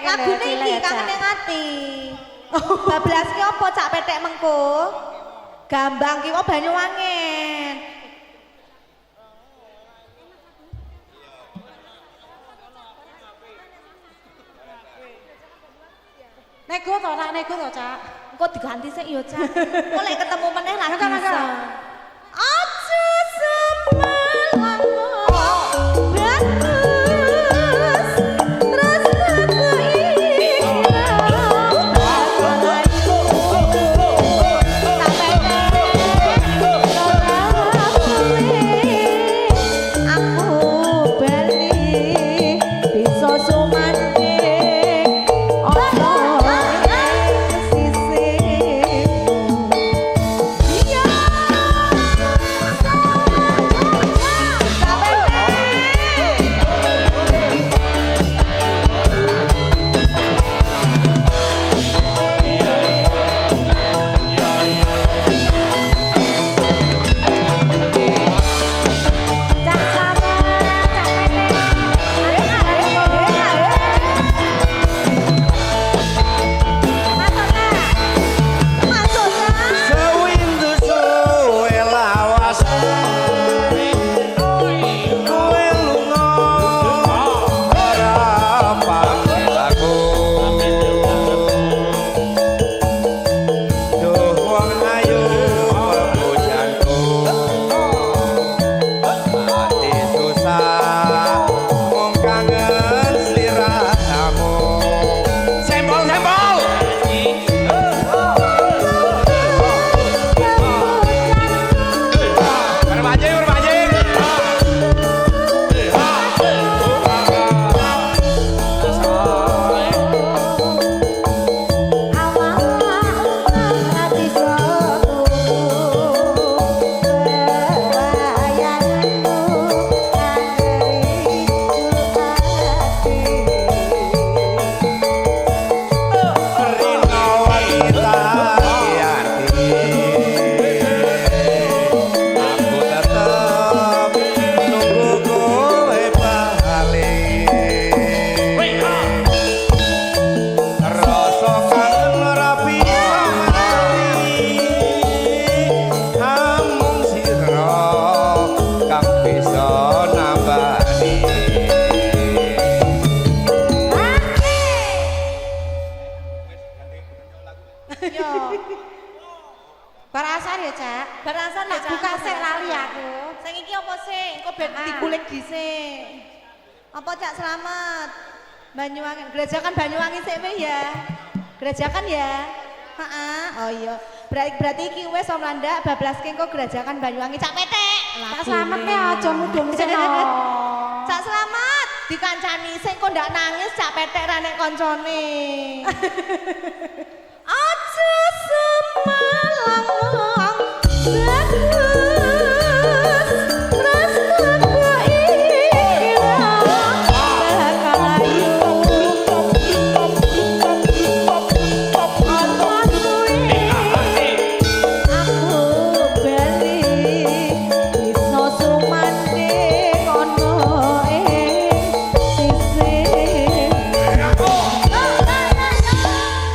Lagune iki kangene ngati. Bablas ki apa cak petek mengko? Gambang ki kok Banyuwangen. Nego to, tak nego to, Cak. Engko diganti sik yo, Cak. Engko lek ketemu meneh lagi bisa. Aja semalang Barasar ya, Cak. Barasan Tak buka sik lali aku. Sing iki apa sih? Engko ben dikulik dhisik. Apa Cak selamat? Banyuwangi, gerejakan Banyuwangi sik weh ya. Gerejakan ya. Heeh. Oh iya. Berarti iki wis om landak bablaske engko gerejakan Banyuwangi Cak Petek. Tak selamat ya aja mudhun-mudhun. Cak selamat dikancani sing kok ndak nangis Cak Petek ra nek koncone. Aja semalang bagus tresnaku ira bakal ayu ana suwe aku bali iso sumandhe kono sisih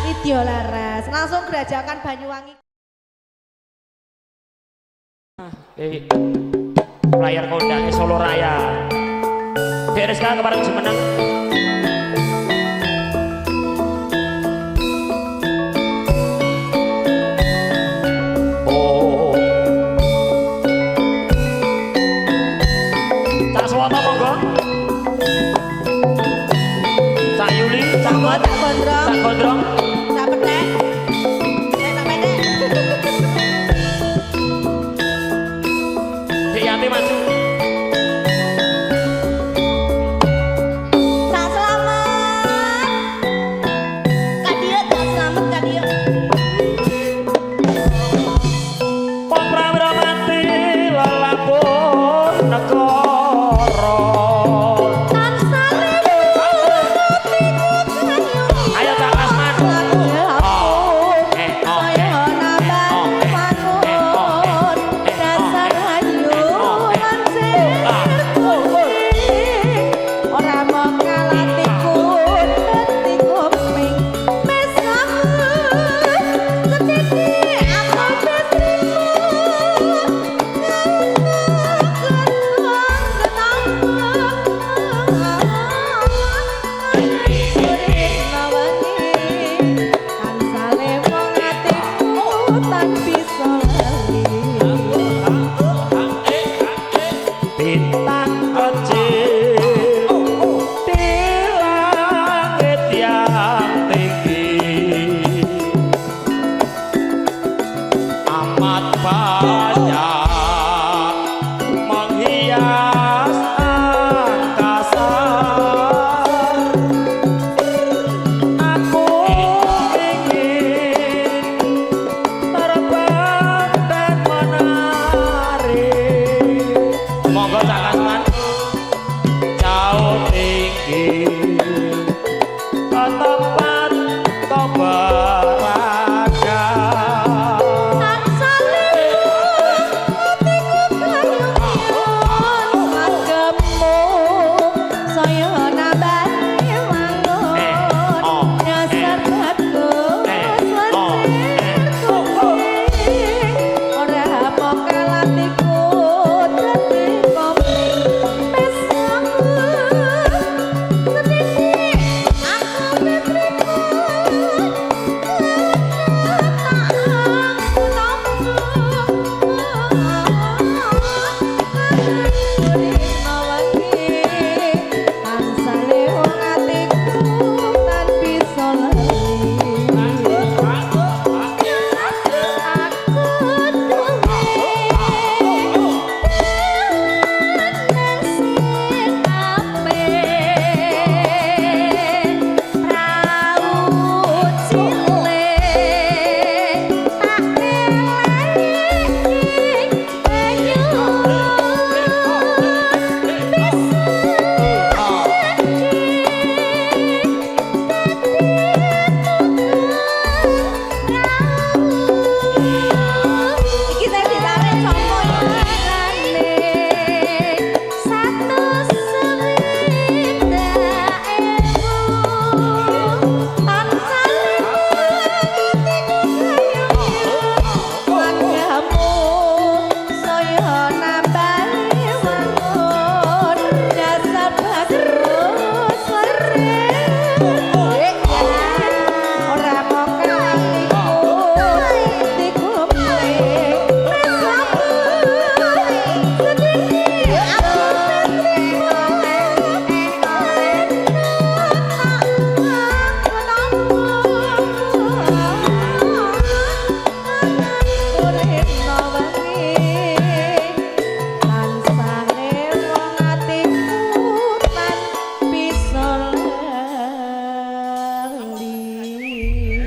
Widya Laras langsung gerajakan Banyuwangi Player kondangnya Solo Raya DRSK kemarin semenang oh Cak Swata monggo Cak Yuli Cak Monggo tak gondrong Cak Gondrong tak petek tak petek Dek Yati maju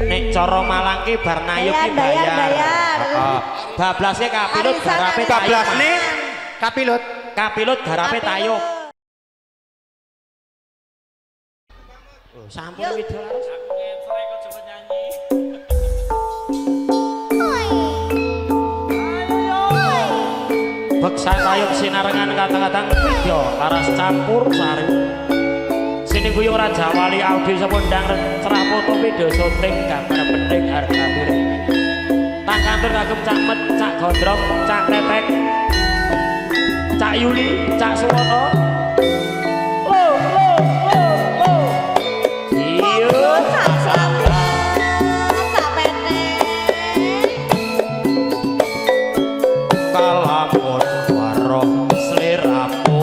nek cara Malang ki bar nayuk ki bayar. Heeh. Bablasnya kapilut Arisan, garape arisan. Bablasne kapilut. kapilut garape tayub. Oh, sampun Yuk. widol harus. Beksa tayub sinarengan kata-kata video laras campur sari. Sini guyung Raja Wali Audi sepundang cerah foto video syuting gambar penting harga diri. Tak kantor kagum Cak Met, Cak Gondrong, Cak Tetek, Cak Yuli, Cak Suwono. Iya, Tak selamat, tak pendek. kalamun waroh sliramu.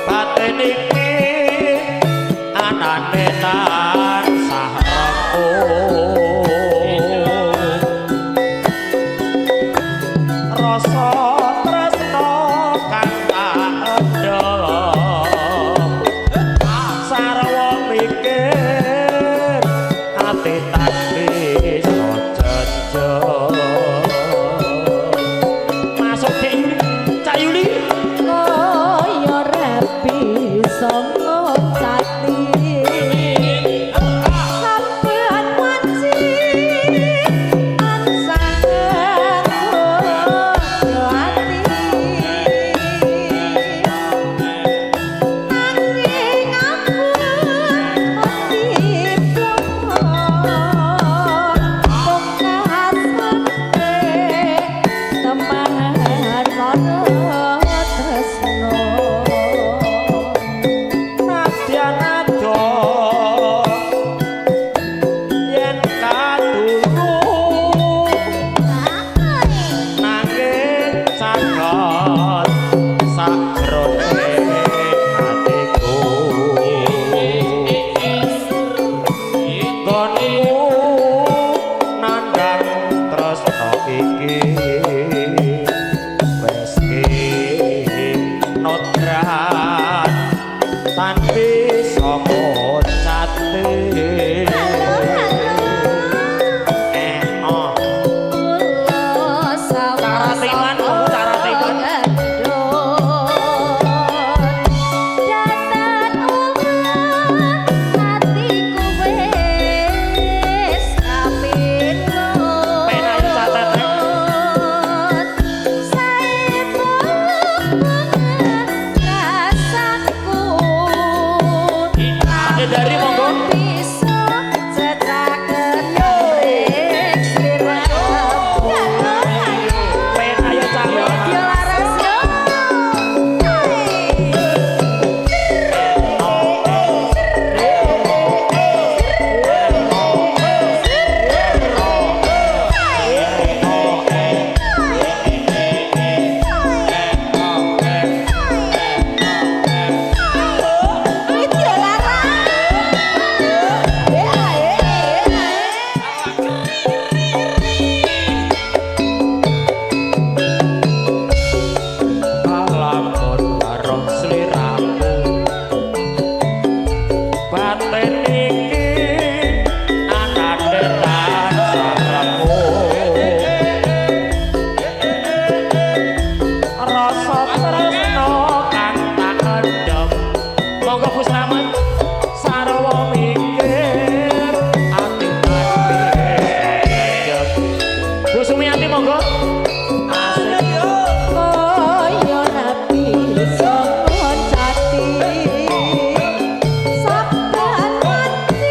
Batin iki anane tansah rasa tresno kang adem sarwa mikir ati tadi jeje masuk Dek Yuli Cak Yuli Kaya rapi ngocati sampean wanci ansang ati nanging aku nadyan ado yen katulung nanging caket sakjroning atiku konmu nandhang tresno iki wis nodran tan bisa ngocate cara timan kamu cara timan penayu catet ada dari monggo penayu catet alamun warung sliramu batin iki anane tansahmu rasa tresno kang tak endem monggo Gus Rahmat sarwa mikir ati tadi Bu Sumiati monggo asik Kaya rapi ngocati sampean wanci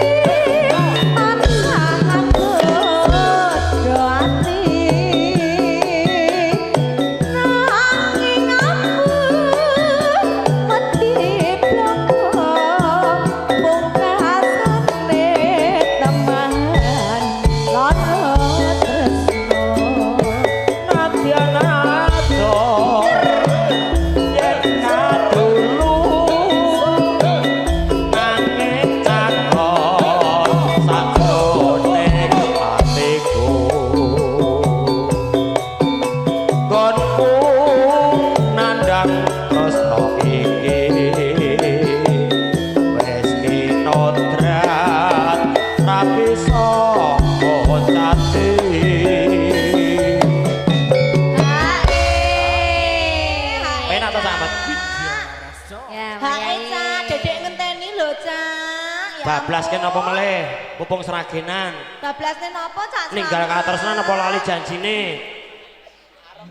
bablaske napa melih? Pupung seragenan. Bablasne napa Cak Slamet? Ninggal katresnan apa lali janjine?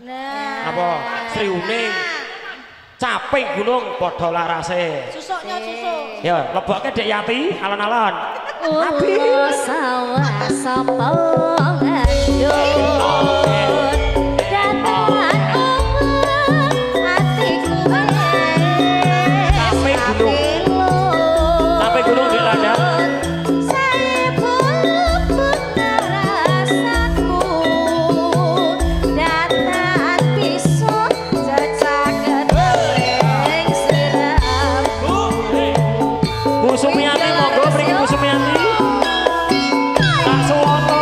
Nah. Apa sriuning? Capek gunung padha larase. Susuknya susuk. Ya, lebokke Dek Yati alon-alon. Ulo sawah sapa ngandut datang atiku Capek gunung. Capek gunung Dek Landang. Bu Sumiati monggo mriki Bu Sumiati. Kak Suwoto.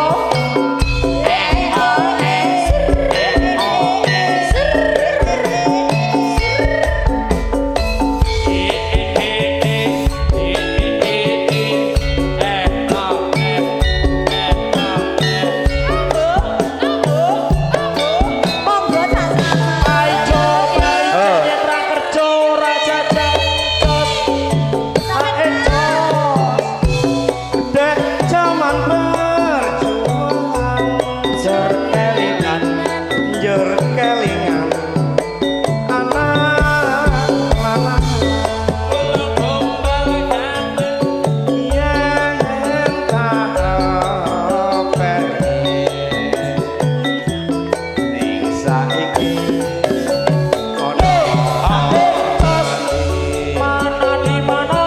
Monggo Cak Slamet. Ayo Citra kerja raja jajos. Dek zaman berjuang jer kelingan anak lanang yen tak openi ning saiki ono Mana di mana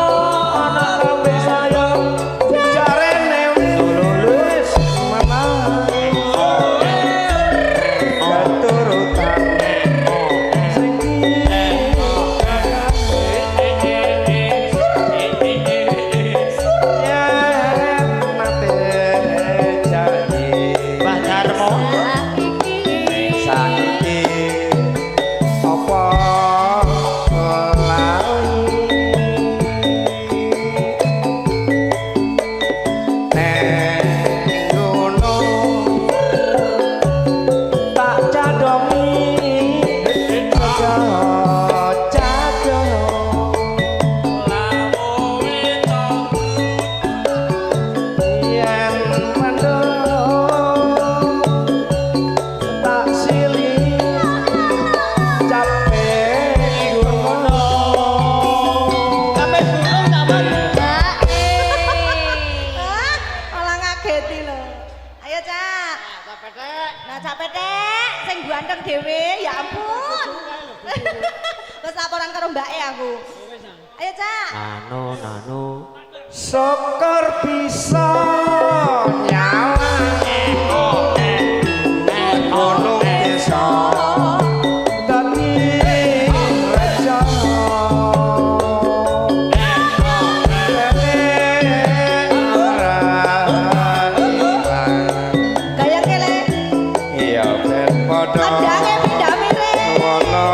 anak kambing saya? jarene lulus menang keturutan sing yen nate janji Mbah Darmo. saiki apa lali ning gunung tak cadongi aja cadong yen mendung tak silih capek gunung Malah ngageti lho. Ayo Cak. Nah Cak Petek sing ganteng dhewe ya ampun. Wes laporan karo mbake aku. Ayo Cak. Nano. syukur bisa nyalangi gunung desa dadi reja ora ilang Gaya kele. iya ben padha Andange pindah mirip. ngono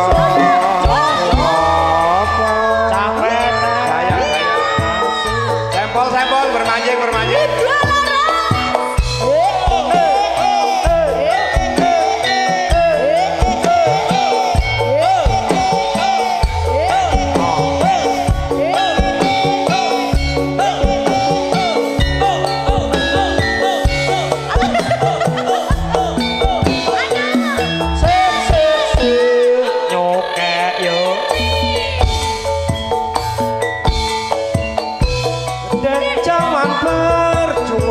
apa Capek. sampel bermanjing Nyokek yo. dek zaman berjuang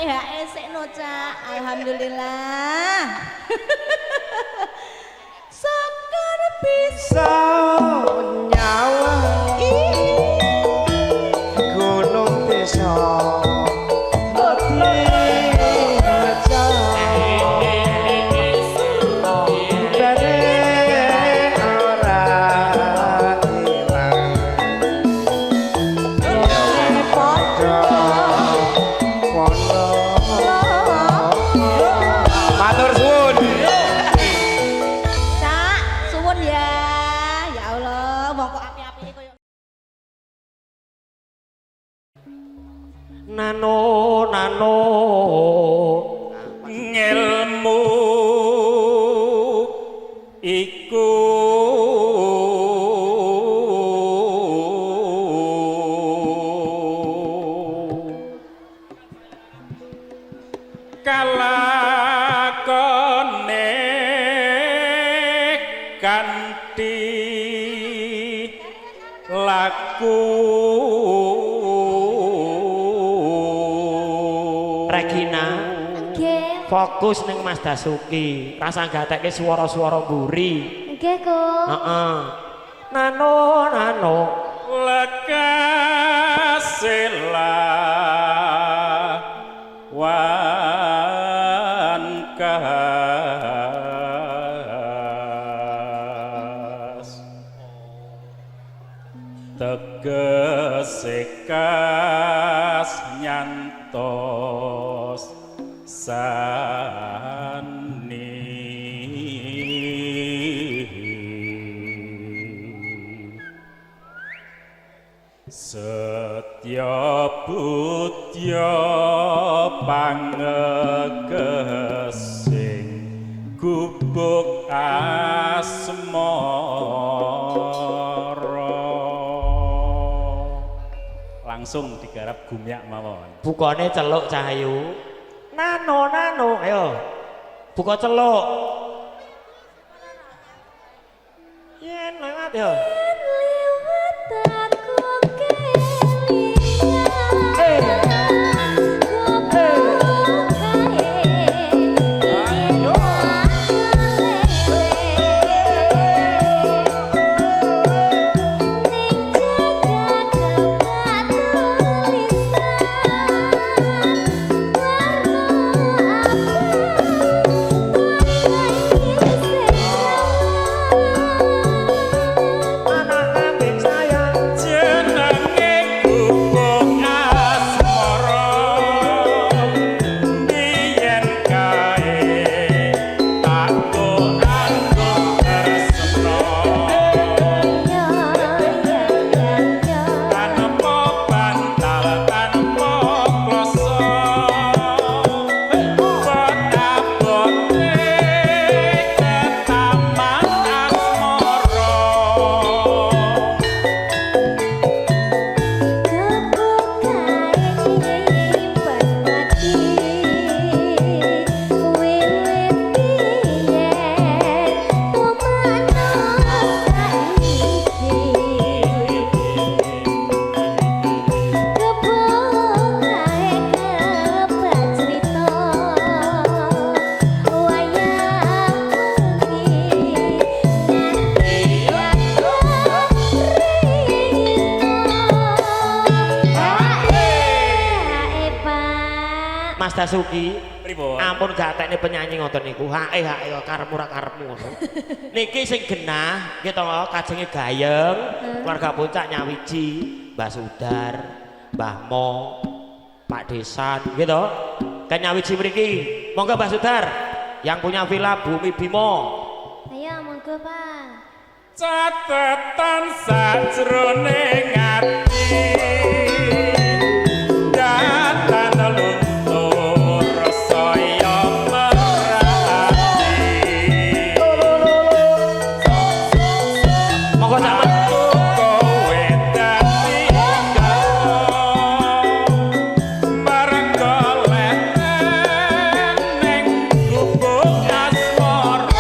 hae sekno Cak. Alhamdulillah. Sekar bisa nyawa gunung desa nano ngelmu iku kalakone kanthi laku Regina fokus ning Mas Dasuki rasa gatekke swara-swara mburi nggih kok heeh nano lekasela wan kas tegese kas nyantos sani setya butya pangegesing gubuk asmara langsung digarap gumyak mawon bukane celuk Cahayu nano ayo buka celuk yen banget yo Mas Dasuki, ampun gak tekne penyanyi ngoten niku. Hae karepmu ra karepmu ngono. Niki sing genah nggih to kajenge Gayeng, keluarga Puncak nyawiji, Mbah Sudar, Mbah Mo, Pak Desan nggih to. Kan nyawiji mriki. Monggo Mbah Sudar yang punya villa Bumi Bimo. ayo monggo Pak Catetan sajroning ati datan luntur saya merati monggo sampeyan kowe dadi bareng golek ning gubuk asmara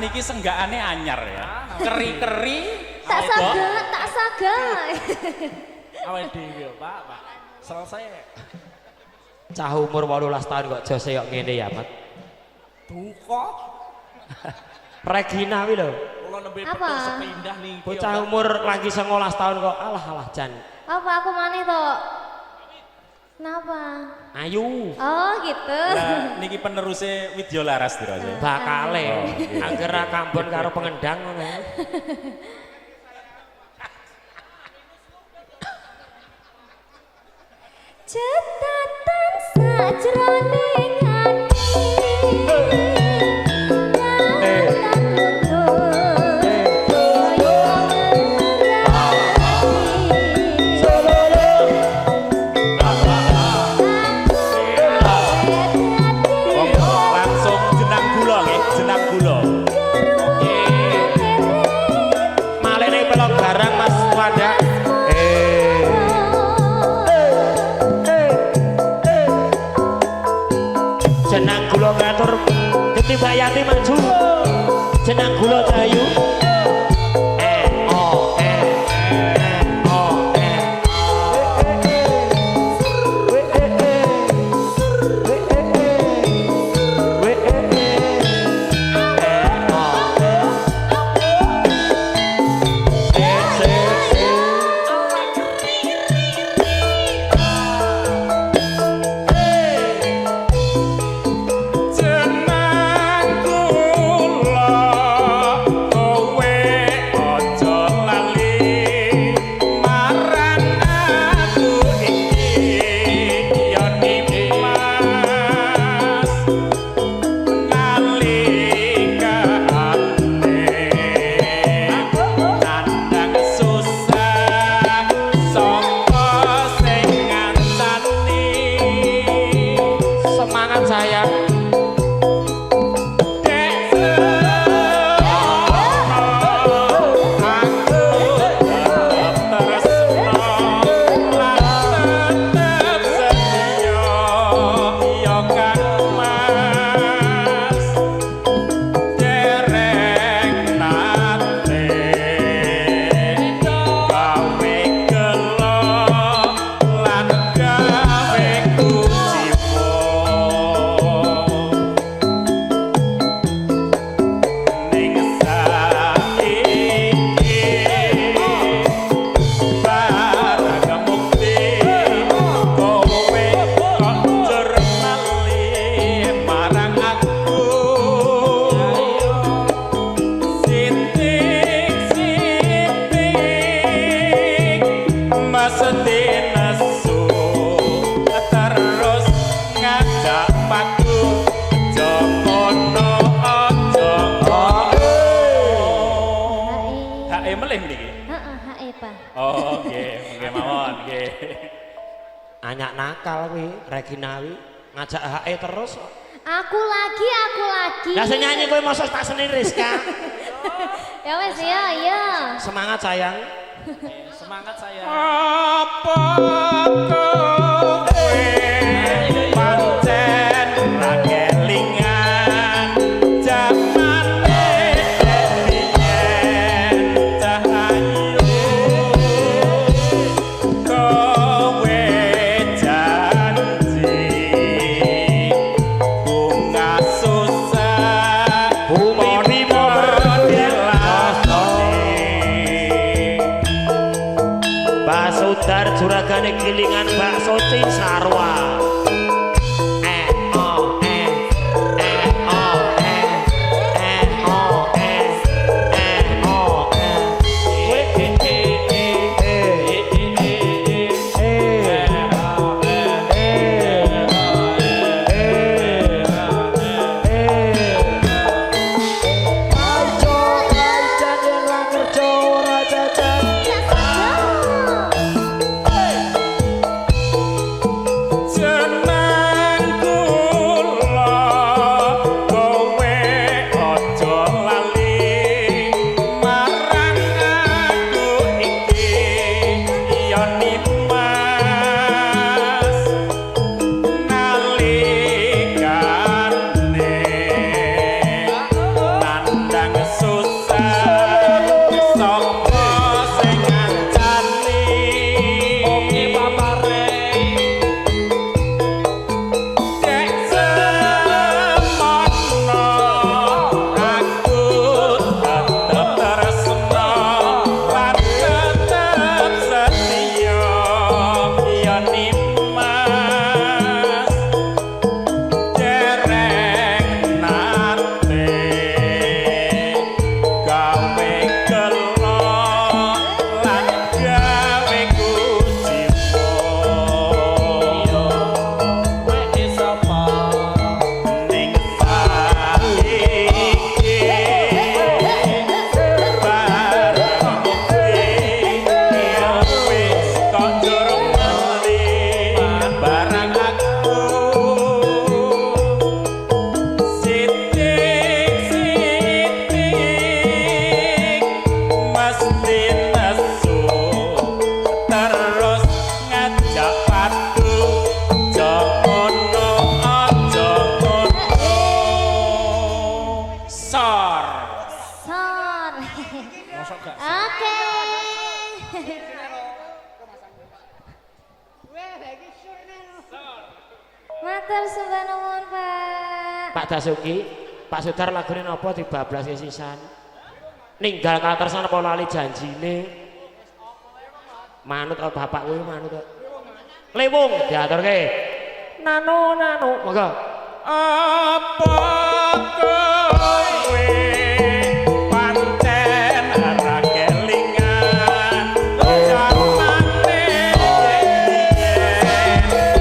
sakniki senggakane anyar ya. Keri-keri. Tak saga, tak saga. Awake dhewe, Pak. Selesai. Cah umur 18 tahun kok jose kok ngene ya, Mat. Duka. Regina wi lho. Kula nembe Apa? betul sepindah niki. Bocah umur lagi 19 tahun kok alah Jan. Apa aku maneh to? Kenapa? Ayu. Oh gitu. Lah niki peneruse Widya Laras dirasa. Bakale. Oh, nggih. Anggere kambon karo pengendang ngono. Cetatan sajroning ati. Langsung jenang gula nggih, jenang gula. Malene pelok garang Mas Wanda. Jenang gula ngatur Geti Mbak Yati maju. Jenang gula Cahayu. Jenang gula kowe aja lali marang aku iki ya nimas ngalikane nandang susah sapa sing ngancani Semangat sayang. Ning saiki barang mukti kowe kok jernali marang aku sitik-sitik mesti nesu terus ngajak paku jokono aja Hae. Hae melih niki. Heeh, hae, Pak. Oh, nggih, nggih mawon, nggih. Anyak nakal kuwi Regina wi ngajak HE terus. Aku lagi. Lah sing nyanyi kowe mosok tak seni Rizka. Ya wes ya, iya. Semangat sayang. Semangat saya. Apa kowe pancen ra kelingan jamane biyen Cahayu kowe janji bunga susah Bumoni Basudar juragane gilingan bakso Cisarua. Pak Dasuki, Pak Sudar lagune napa dibablas sisan? Ninggal katersan apa lali janjine? Manut bapak kuwi manut. Lewung diaturke. Nano monggo. Apa kowe pancen ora kelingan jamane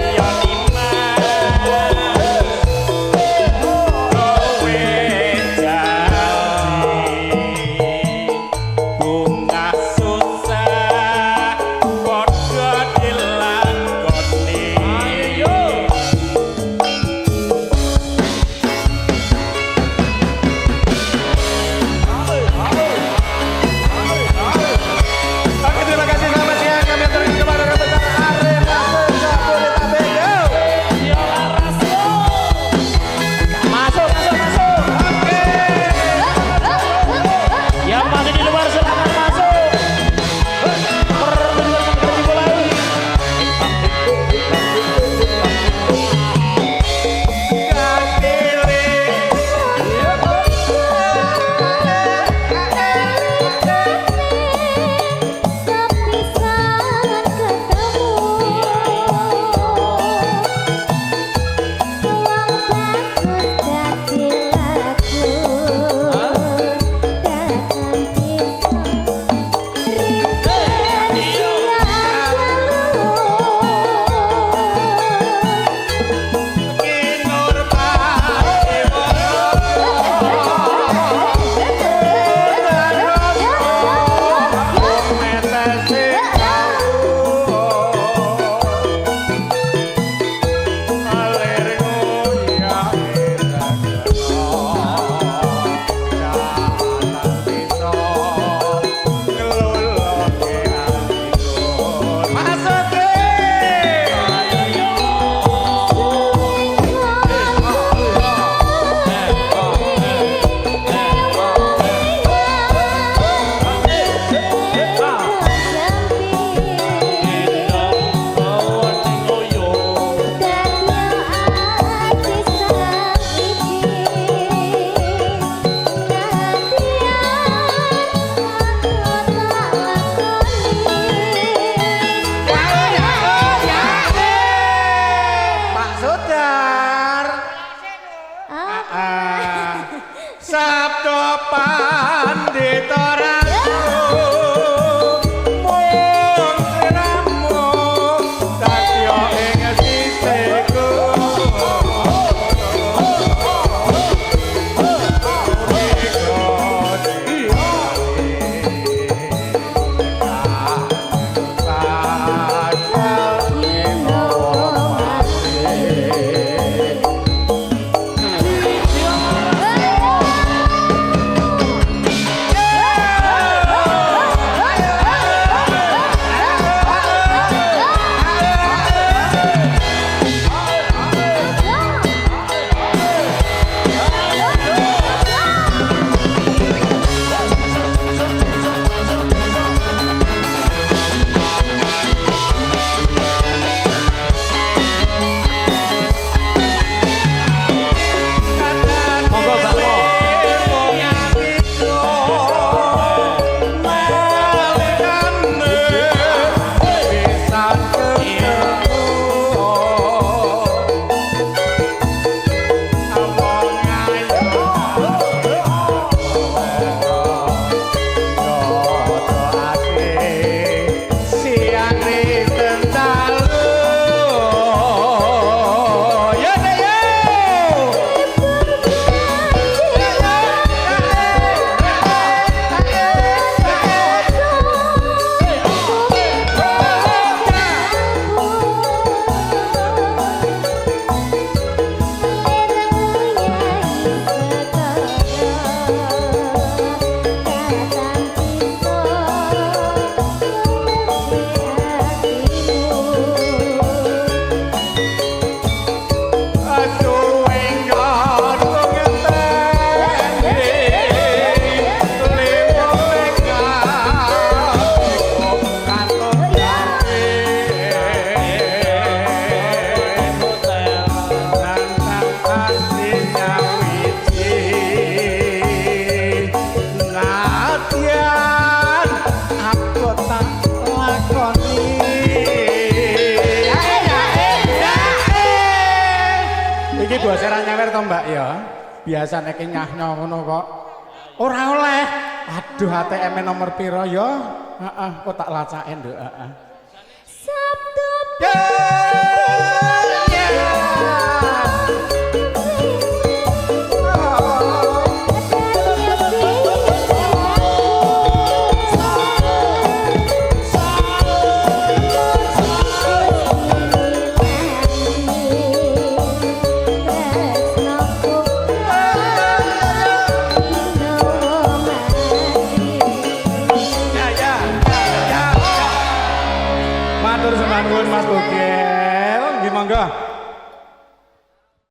ya diman kowe janji bunga susah padha dilakoni ayo Oke, terima kasih selamat siang. Kami aturkan kepada rekan Arema Jabodetabek. Masuk. Oke. Yang masih di luar silakan masuk. Pertunjukan dimulai. Kepisahan ketemu Uang bagus dadi lagu Datang pisah Rindu kinur Pak Sudar. Sabdo Pandita Ratu mung sliramu satya ing sisiku. dua serah nyawer to Mbak ya. Biasa nek nyahnya ngono kok. Ora oleh. Aduh ATM nomor piro ya? Heeh, kok tak lacake nduk, heeh. Sabtu Matur sembah nuwun Mas Bogel. Nggih monggo.